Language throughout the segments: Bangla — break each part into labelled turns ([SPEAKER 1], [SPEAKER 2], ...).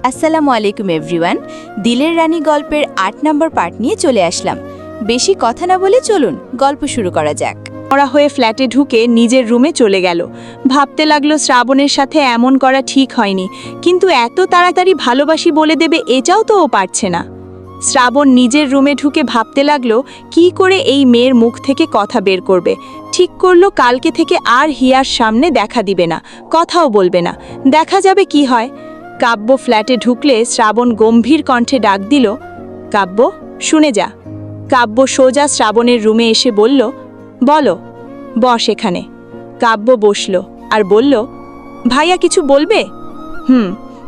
[SPEAKER 1] আসসালামু আলাইকুম এভরিওয়ান। দিলের রানী গল্পের ৮ নম্বর পার্ট নিয়ে চলে আসলাম। বেশি কথা না বলে চলুন গল্প শুরু করা যাক।
[SPEAKER 2] ওরা হয়ে ফ্ল্যাটে ঢুকে নিজের রুমে চলে গেল। ভাবতে লাগলো শ্রাবণের সাথে এমন করা ঠিক হয়নি, কিন্তু এত তাড়াতাড়ি ভালোবাসি বলে দেবে এটাও তো ও পারছে না। শ্রাবণ নিজের রুমে ঢুকে ভাবতে লাগলো কি করে এই মেয়ের মুখ থেকে কথা বের করবে। ঠিক করলো কালকে থেকে আর হিয়ার সামনে দেখা দিবে না, কথাও বলবে না, দেখা যাবে কি হয়। কাব্য ফ্ল্যাটে ঢুকলে শ্রাবণ গম্ভীর কণ্ঠে ডাক দিল, কাব্য শুনে যা। কাব্য সোজা শ্রাবণের রুমে এসে বলল, বলো। বস এখানে। কাব্য বসল আর বলল, ভাইয়া কিছু বলবে?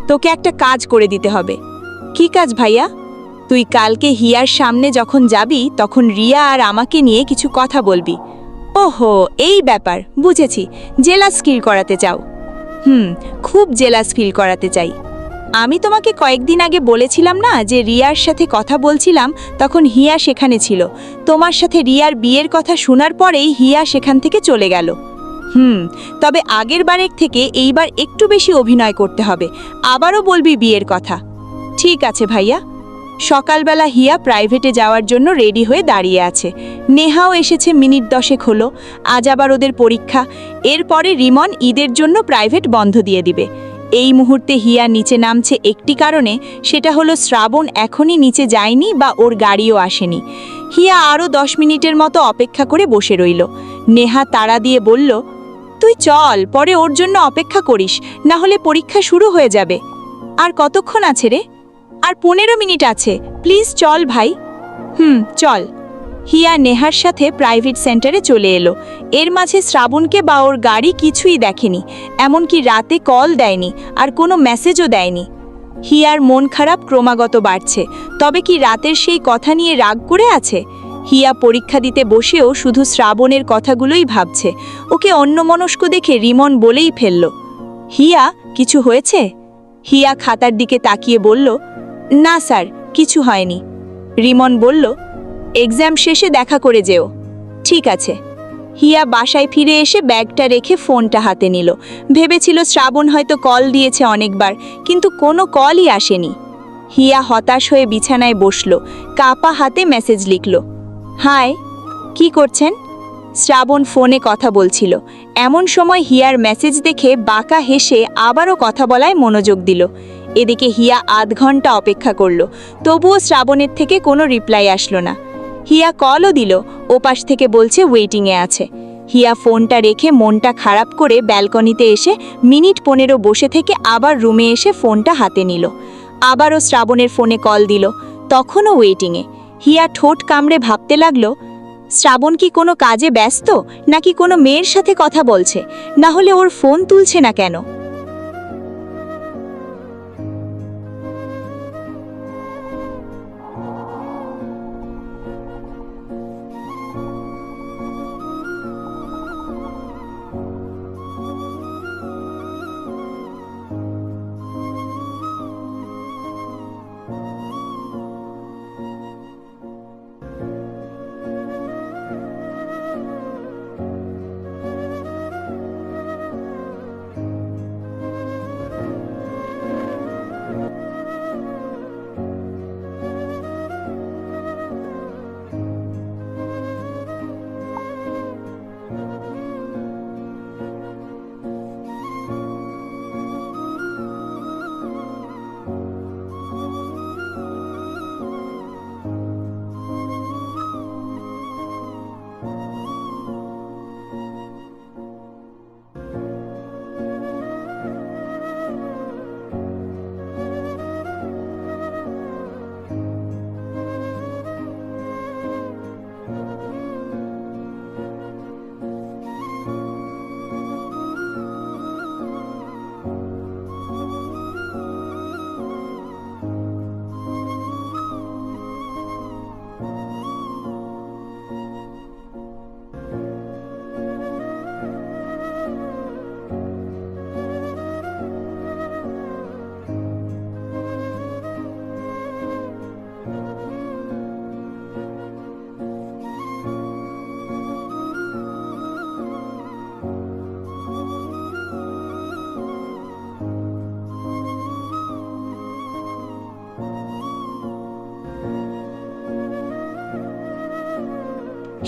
[SPEAKER 2] তোকে একটা কাজ করে দিতে হবে। কি কাজ ভাইয়া? তুই কালকে হিয়ার সামনে যখন যাবি তখন রিয়া আর আমাকে নিয়ে কিছু কথা বলবি। ওহো, এই ব্যাপার, বুঝেছি। জেলাস ফিল করাতে চাও? খুব জেলাস ফিল করাতে চাই। আমি তোমাকে কয়েকদিন আগে বলেছিলাম না যে রিয়ার সাথে কথা বলছিলাম, তখন হিয়া সেখানে ছিল। তোমার সাথে রিয়ার বিয়ের কথা শোনার পরেই হিয়া সেখান থেকে চলে গেল। তবে আগের বারের থেকে এইবার একটু বেশি অভিনয় করতে হবে, আবারও বলবি বিয়ের কথা। ঠিক আছে ভাইয়া। সকালবেলা হিয়া প্রাইভেটে যাওয়ার জন্য রেডি হয়ে দাঁড়িয়ে আছে। নেহাও এসেছে মিনিট 10 হলো। আজ আবার ওদের পরীক্ষা। এরপরে রিমন ঈদের জন্য প্রাইভেট বন্ধ দিয়ে দিবে। এই মুহূর্তে হিয়া নিচে নামছে একটি কারণে, সেটা হলো শ্রাবণ এখনই নিচে যায়নি বা ওর গাড়িও আসেনি। হিয়া আরও 10 মিনিটের মতো অপেক্ষা করে বসে রইল। নেহা তাড়া দিয়ে বলল, তুই চল, পরে ওর জন্য অপেক্ষা করিস, না হলে পরীক্ষা শুরু হয়ে যাবে। আর কতক্ষণ আছে রে? আর 15 মিনিট আছে, প্লিজ চল ভাই। চল। হিয়া নেহার সাথে প্রাইভেট সেন্টারে চলে এলো। এর মাঝে শ্রাবণকে বা ওর গাড়ি কিছুই দেখেনি, এমনকি রাতে কল দেয়নি আর কোনো মেসেজও দেয়নি। হিয়ার মন খারাপ ক্রমাগত বাড়ছে। তবে কি রাতের সেই কথা নিয়ে রাগ করে আছে? হিয়া পরীক্ষা দিতে বসেও শুধু শ্রাবণের কথাগুলোই ভাবছে। ওকে অন্যমনস্ক দেখে রিমন বলেই ফেলল, হিয়া কিছু হয়েছে? হিয়া খাতার দিকে তাকিয়ে বলল, না স্যার, কিছু হয়নি। রিমন বলল, এক্সাম শেষে দেখা করে যেও। ঠিক আছে। হিয়া বাসায় ফিরে এসে ব্যাগটা রেখে ফোনটা হাতে নিল। ভেবেছিল শ্রাবণ হয়তো কল দিয়েছে অনেকবার, কিন্তু কোনো কলই আসেনি। হিয়া হতাশ হয়ে বিছানায় বসল, কাপা হাতে মেসেজ লিখল, হাই। কি করছেন? শ্রাবণ ফোনে কথা বলছিল। এমন সময় হিয়ার মেসেজ দেখে বাঁকা হেসে আবারও কথা বলায় মনোযোগ দিল। এদিকে হিয়া আধ ঘন্টা অপেক্ষা করল, তবুও শ্রাবণের থেকে কোনো রিপ্লাই আসলো না। হিয়া কলও দিল, ওপাশ থেকে বলছে ওয়েটিংয়ে আছে। হিয়া ফোনটা রেখে মনটা খারাপ করে ব্যালকনিতে এসে মিনিট 15 বসে থেকে আবার রুমে এসে ফোনটা হাতে নিল। আবারও শ্রাবণের ফোনে কল দিল, তখনও ওয়েটিংয়ে। হিয়া ঠোঁট কামড়ে ভাবতে লাগলো, শ্রাবণ কি কোনো কাজে ব্যস্ত, নাকি কোনো মেয়ের সাথে কথা বলছে? না হলে ওর ফোন তুলছে না কেন?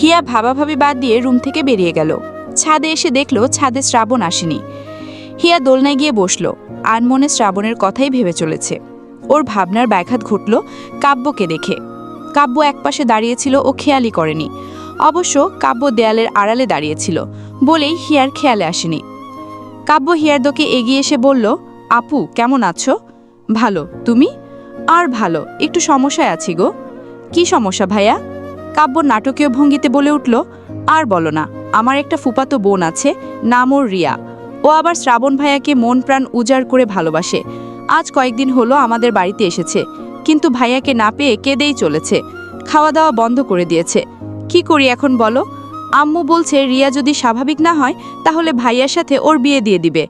[SPEAKER 1] হিয়া ভাবাভাবি বাদ দিয়ে রুম থেকে বেরিয়ে গেল। ছাদে এসে দেখল ছাদে শ্রাবণ আসেনি। হিয়া দোলনায় গিয়ে বসল, আনমনে শ্রাবণের কথাই ভেবে চলেছে। ওর ভাবনার ব্যাঘাত ঘটল কাব্যকে দেখে। কাব্য একপাশে দাঁড়িয়েছিল ও খেয়ালই করেনি। অবশ্য কাব্য দেয়ালের আড়ালে দাঁড়িয়েছিল বলেই হিয়ার খেয়ালে আসেনি। কাব্য হিয়ার দিকে এগিয়ে এসে বলল, আপু কেমন আছো? ভালো, তুমি? আর ভালো, একটু সমস্যায় আছি গো। কি সমস্যা ভাইয়া? কাব্য নাটকীয় ভঙ্গিতে বলে উঠল, আর বলো না, আমার একটা ফুপাতো বোন আছে, নাম ওর রিয়া। ও আবার শ্রাবণ ভাইয়াকে মন প্রাণ উজাড় করে ভালোবাসে। আজ কয়েকদিন হলো আমাদের বাড়িতে এসেছে, কিন্তু ভাইয়াকে না পেয়ে কেঁদেই চলেছে। খাওয়া দাওয়া বন্ধ করে দিয়েছে। কি করি এখন বলো? আম্মু বলছে রিয়া যদি স্বাভাবিক না হয় তাহলে ভাইয়ার সাথে ওর বিয়ে দিয়ে দিবে।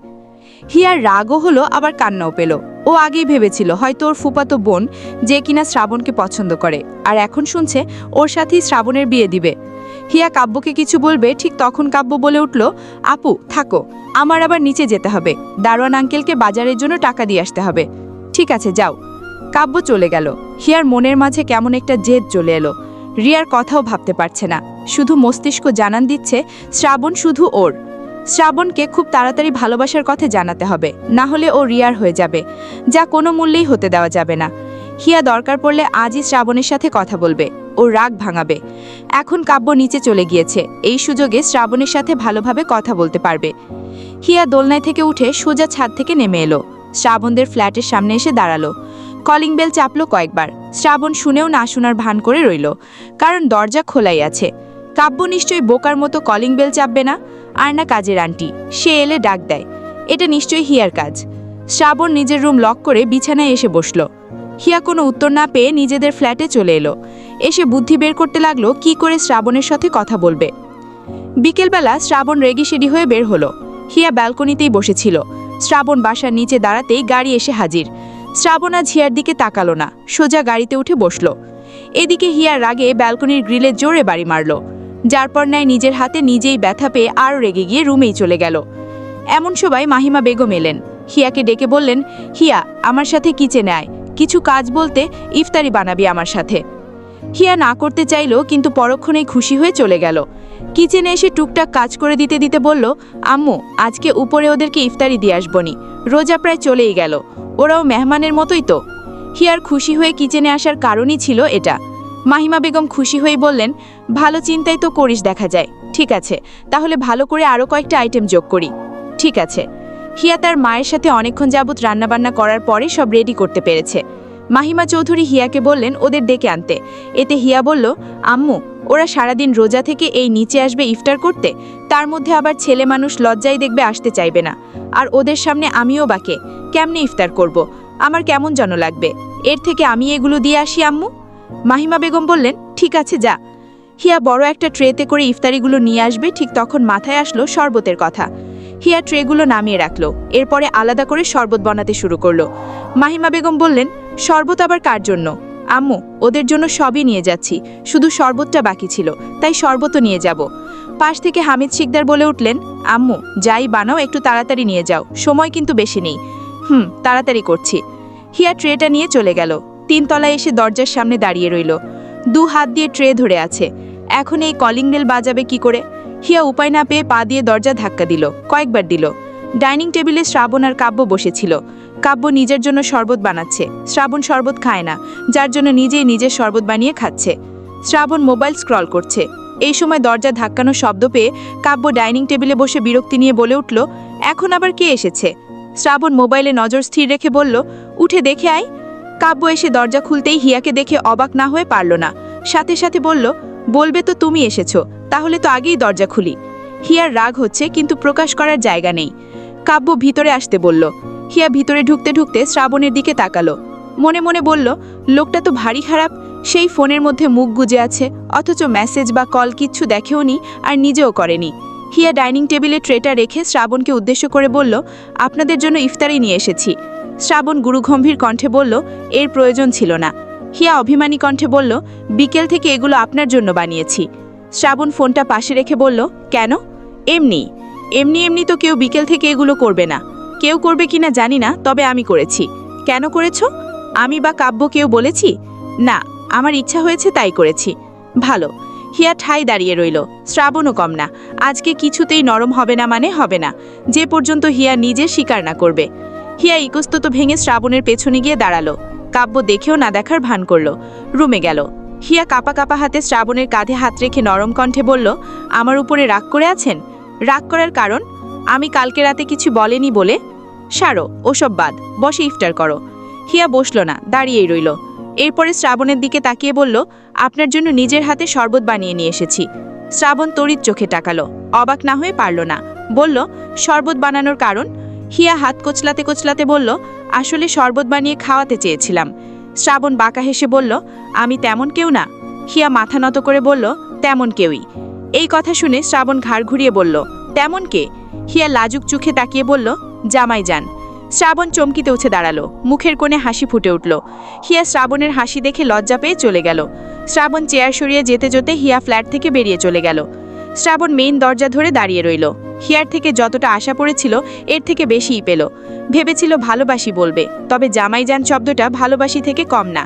[SPEAKER 1] হিয়ার রাগও হলো আবার কান্নাও পেল। ও আগেই ভেবেছিল হয়তো ওর ফুপাতো বোন, যে কিনা শ্রাবণকে পছন্দ করে, আর এখন শুনছে ওর সাথেই শ্রাবণের বিয়ে দিবে। হিয়া কাব্যকে কিছু বলবে, ঠিক তখন কাব্য বলে উঠল, আপু থাকো, আমার আবার নিচে যেতে হবে, দারোয়ান আঙ্কেলকে বাজারের জন্য টাকা দিয়ে আসতে হবে। ঠিক আছে যাও। কাব্য চলে গেল। হিয়ার মনের মাঝে কেমন একটা জেদ চলে এলো। রিয়ার কথাও ভাবতে পারছে না, শুধু মস্তিষ্ক জানান দিচ্ছে শ্রাবণ শুধু ওর। শ্রাবণকে খুব তাড়াতাড়ি ভালোবাসার কথা জানাতে হবে, না হলে ও রিয়ার হয়ে যাবে, যা কোনো মূল্যেই হতে দেওয়া যাবে না। হিয়া দরকার পড়লে আজই শ্রাবণের সাথে কথা বলবে, ওর রাগ ভাঙাবে। এখন কাব্য নিচে চলে গিয়েছে, এই সুযোগে শ্রাবণের সাথে ভালোভাবে কথা বলতে পারবে। হিয়া দোলনায় থেকে উঠে সোজা ছাদ থেকে নেমে এলো। শ্রাবণদের ফ্ল্যাটের সামনে এসে দাঁড়ালো। কলিং বেল চাপলো কয়েকবার। শ্রাবণ শুনেও না শোনার ভান করে রইল, কারণ দরজা খোলাই আছে। কাব্য নিশ্চয়ই বোকার মতো কলিং বেল চাপবে না, আর না কাজের আন্টি, সে এলে ডাক দেয়। এটা নিশ্চয়ই হিয়ার কাজ। শ্রাবণ নিজের রুম লক করে বিছানায় এসে বসল। হিয়া কোনো উত্তর না পেয়ে নিজেদের ফ্ল্যাটে চলে এলো। এসে বুদ্ধি বের করতে লাগলো কি করে শ্রাবণের সাথে কথা বলবে। বিকেলবেলা শ্রাবণ রেগি হয়ে বের হলো। হিয়া ব্যালকনিতেই বসেছিল। শ্রাবণ বাসার নিচে দাঁড়াতেই গাড়ি এসে হাজির। শ্রাবণ আজ হিয়ার দিকে তাকালো না, সোজা গাড়িতে উঠে বসল। এদিকে হিয়ার রাগে ব্যালকনির গ্রিলে জোরে বাড়ি মারল, যার পর ন্যায় নিজের হাতে নিজেই ব্যথা পেয়ে আরও রেগে গিয়ে রুমেই চলে গেল। এমন সময় মাহিমা বেগম এলেন। হিয়াকে ডেকে বললেন, হিয়া আমার সাথে কিচেনে আয়, কিছু কাজ বলতে, ইফতারি বানাবি আমার সাথে। হিয়া না করতে চাইল, কিন্তু পরক্ষণেই খুশি হয়ে চলে গেল। কিচেনে এসে টুকটাক কাজ করে দিতে দিতে বলল, আম্মু আজকে উপরে ওদেরকে ইফতারি দিয়ে আসবনি, রোজা প্রায় চলেই গেল, ওরাও মেহমানের মতোই তো। হিয়ার খুশি হয়ে কিচেনে আসার কারণই ছিল এটা। মাহিমা বেগম খুশি হয়ে বললেন, ভালো চিন্তাই তো করিস দেখা যায়, ঠিক আছে তাহলে ভালো করে আরও কয়েকটা আইটেম যোগ করি। ঠিক আছে। হিয়া তার মায়ের সাথে অনেকক্ষণ যাবৎ রান্নাবান্না করার পরে সব রেডি করতে পেরেছে। মাহিমা চৌধুরী হিয়াকে বললেন ওদের ডেকে আনতে। এতে হিয়া বলল, আম্মু ওরা সারাদিন রোজা থেকে এই নিচে আসবে ইফতার করতে, তার মধ্যে আবার ছেলে মানুষ লজ্জাই দেখবে, আসতে চাইবে না। আর ওদের সামনে আমিও বাকে, কেমনে ইফতার করব, আমার কেমন যেন লাগবে, এর থেকে আমি এগুলো দিয়ে আসি আম্মু। মাহিমা বেগম বললেন, ঠিক আছে যা। হিয়া বড় একটা ট্রেতে করে ইফতারিগুলো নিয়ে আসবে, ঠিক তখন মাথায় আসলো শরবতের কথা। হিয়া ট্রেগুলো নামিয়ে রাখলো, এরপরে আলাদা করে শরবত বানাতে শুরু করলো। মাহিমা বেগম বললেন, শরবত আবার কার জন্য? আম্মু ওদের জন্য সবই নিয়ে যাচ্ছি, শুধু শরবতটা বাকি ছিল, তাই শরবতও নিয়ে যাব। পাশ থেকে হামিদ শিকদার বলে উঠলেন, আম্মু যাই বানাও একটু তাড়াতাড়ি নিয়ে যাও, সময় কিন্তু বেশি নেই। তাড়াতাড়ি করছি। হিয়া ট্রেটা নিয়ে চলে গেল। তিনতলায় এসে দরজার সামনে দাঁড়িয়ে রইল। দু হাত দিয়ে ট্রে ধরে আছে। এখন এই কলিং বেল বাজাবে কি করে? হিয়া উপায় না পেয়ে পা দিয়ে দরজা ধাক্কা দিল, কয়েকবার দিল। ডাইনিং টেবিলে শ্রাবণ আর কাব্য বসেছিল। কাব্য নিজের জন্য শরবত বানাচ্ছে, শ্রাবণ শরবত খায় না, যার জন্য নিজেই নিজের শরবত বানিয়ে খাচ্ছে। শ্রাবণ মোবাইল স্ক্রল করছে। এই সময় দরজা ধাক্কানোর শব্দ পেয়ে কাব্য ডাইনিং টেবিলে বসে বিরক্তি নিয়ে বলে উঠল, এখন আবার কে এসেছে? শ্রাবণ মোবাইলে নজর স্থির রেখে বলল, উঠে দেখে আয়। কাব্য এসে দরজা খুলতেই হিয়াকে দেখে অবাক না হয়ে পারল না, সাথে সাথে বলল, বলবে তো তুমি এসেছো, তাহলে তো আগেই দরজা খুলি। হিয়ার রাগ হচ্ছে, কিন্তু প্রকাশ করার জায়গা নেই। কাব্য ভিতরে আসতে বলল। হিয়া ভিতরে ঢুকতে ঢুকতে শ্রাবণের দিকে তাকালো। মনে মনে বলল, লোকটা তো ভারী খারাপ, সেই ফোনের মধ্যে মুখ গুজে আছে, অথচ মেসেজ বা কল কিচ্ছু দেখেওনি আর নিজেও করেনি। হিয়া ডাইনিং টেবিলে ট্রেটা রেখে শ্রাবণকে উদ্দেশ্য করে বলল, আপনাদের জন্য ইফতারি নিয়ে এসেছি। শ্রাবণ গুরুগম্ভীর কণ্ঠে বলল, এর প্রয়োজন ছিল না। হিয়া অভিমানী কণ্ঠে বলল, বিকেল থেকে এগুলো আপনার জন্য বানিয়েছি। শ্রাবণ ফোনটা পাশে রেখে বলল, কেন? এমনি এমনি তো কেউ বিকেল থেকে এগুলো করবে না। কেউ করবে কিনা জানি না, তবে আমি করেছি। কেন করেছো? আমি বা কাব্য কেউ বলেছি? না, আমার ইচ্ছা হয়েছে তাই করেছি। ভালো। হিয়া ঠাই দাঁড়িয়ে রইল। শ্রাবণও কম না, আজকে কিছুতেই নরম হবে না মানে হবে না, যে পর্যন্ত হিয়া নিজে স্বীকার না করবে। হিয়া ইকস্তত ভেঙে শ্রাবণের পেছনে গিয়ে দাঁড়ালো। কাব্য দেখেও না দেখার ভান করল। রুমে গেল। হিয়া কাপা কাপা হাতে শ্রাবণের কাঁধে হাত রেখে নরম কণ্ঠে বলল, আমার উপরে রাগ করে আছেন? রাগ করার কারণ? আমি কালকে রাতে কিছু বলেনি বলে? সারো ওসব বাদ, বসে ইফতার করো। হিয়া বসল না, দাঁড়িয়েই রইল। এরপরে শ্রাবণের দিকে তাকিয়ে বলল, আপনার জন্য নিজের হাতে শরবত বানিয়ে নিয়ে এসেছি। শ্রাবণ তড়িৎ চোখে তাকালো, অবাক না হয়ে পারল না। বলল, শরবত বানানোর কারণ? হিয়া হাত কোচলাতে কোচলাতে বলল, আসলে শরবত বানিয়ে খাওয়াতে চেয়েছিলাম। শ্রাবণ বাঁকা হেসে বলল, আমি তেমন কেউ না। হিয়া মাথা নত করে বলল, তেমন কেউই। এই কথা শুনে শ্রাবণ ঘাড় ঘুরিয়ে বলল, তেমন কে? হিয়া লাজুক চোখে তাকিয়ে বলল, জামাই যান। শ্রাবণ চমকিতে উঠে দাঁড়ালো, মুখের কোণে হাসি ফুটে উঠল। হিয়া শ্রাবণের হাসি দেখে লজ্জা পেয়ে চলে গেল। শ্রাবণ চেয়ার সরিয়ে যেতে যেতে হিয়া ফ্ল্যাট থেকে বেরিয়ে চলে গেল। শ্রাবণ মেইন দরজা ধরে দাঁড়িয়ে রইল। হিয়ার থেকে যতটা আশা পড়েছিল এর থেকে বেশিই পেল। ভেবেছিল ভালোবাসি বলবে, তবে জামাই যান শব্দটা ভালোবাসি থেকে কম না।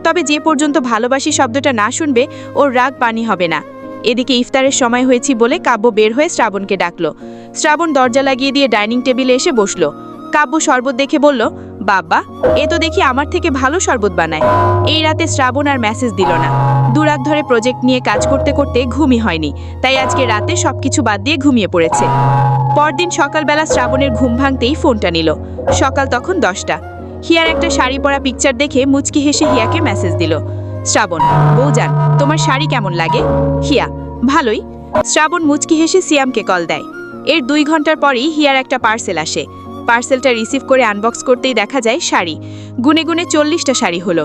[SPEAKER 1] তবে যে পর্যন্ত ভালোবাসি শব্দটা না শুনবে ওর রাগ পানি হবে না। এদিকে ইফতারের সময় হয়েছি বলে কাব্য বের হয়ে শ্রাবণকে ডাকলো। শ্রাবণ দরজা লাগিয়ে দিয়ে ডাইনিং টেবিলে এসে বসলো। কাব্য শরবত দেখে বলল, বাবা, এ তো দেখি আমার থেকে ভালো শরবত বানায়। এই রাতে শ্রাবণ আর মেসেজ দিল না। দুরাগ ধরে প্রজেক্ট নিয়ে কাজ করতে করতে ঘুমই হয়নি, তাই আজকে রাতে সবকিছু বাদ দিয়ে ঘুমিয়ে পড়েছে। পরদিন সকালবেলা শ্রাবণের ঘুম ভাঙতেই ফোনটা নিল। সকাল তখন 10টা। হিয়ার একটা শাড়ি পরা পিকচার দেখে মুচকি হেসে হিয়াকে মেসেজ দিল। শ্রাবণ, বউজান, তোমার শাড়ি কেমন লাগে? হিয়া, ভালোই। শ্রাবণ মুচকি হেসে সিয়ামকে কল দেয়। এর 2 ঘন্টার পরই হিয়ার একটা পার্সেল আসে। পার্সেলটা রিসিভ করে আনবক্স করতেই দেখা যায় শাড়ি। গুনে গুনে 40টা শাড়ি হলো।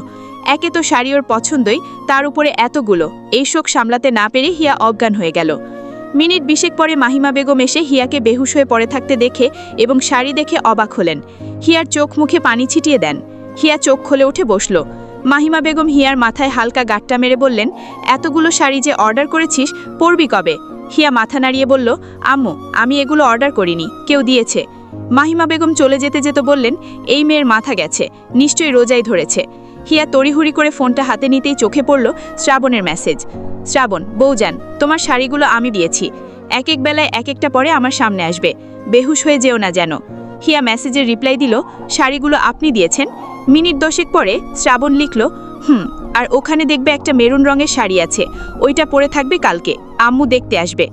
[SPEAKER 1] একে তো শাড়ি ওর পছন্দই, তার উপরে এতগুলো। এই শোক সামলাতে না পেরে হিয়া অজ্ঞান হয়ে গেল। মিনিট 20 পরে মাহিমা বেগম এসে হিয়াকে বেহুশ হয়ে পড়ে থাকতে দেখে এবং শাড়ি দেখে অবাক হলেন। হিয়ার চোখ মুখে পানি ছিটিয়ে দেন। হিয়া চোখ খুলে উঠে বসল। মাহিমা বেগম হিয়ার মাথায় হালকা গাঁটটা মেরে বললেন, এতগুলো শাড়ি যে অর্ডার করেছিস, পরবি কবে? হিয়া মাথা নাড়িয়ে বলল, আম্মু, আমি এগুলো অর্ডার করিনি, কেউ দিয়েছে। মাহিমা বেগম চলে যেতে যেতে বললেন, এই মেয়ের মাথা গেছে, নিশ্চয়ই রোজাই ধরেছে। হিয়া তড়িহুড়ি করে ফোনটা হাতে নিতেই চোখে পড়ল শ্রাবণের মেসেজ। শ্রাবণ, বউজান, তোমার শাড়িগুলো আমি দিয়েছি। এক এক বেলায় এক একটা পরে আমার সামনে আসবে, বেহুশ হয়ে যেও না যেন। হিয়া মেসেজের রিপ্লাই দিল, শাড়িগুলো আপনি দিয়েছেন? মিনিট 10 পরে শ্রাবণ লিখল, আর ওখানে দেখবে একটা মেরুন রঙের শাড়ি আছে, ওইটা পরে থাকবে কালকে, আম্মু দেখতে আসবে।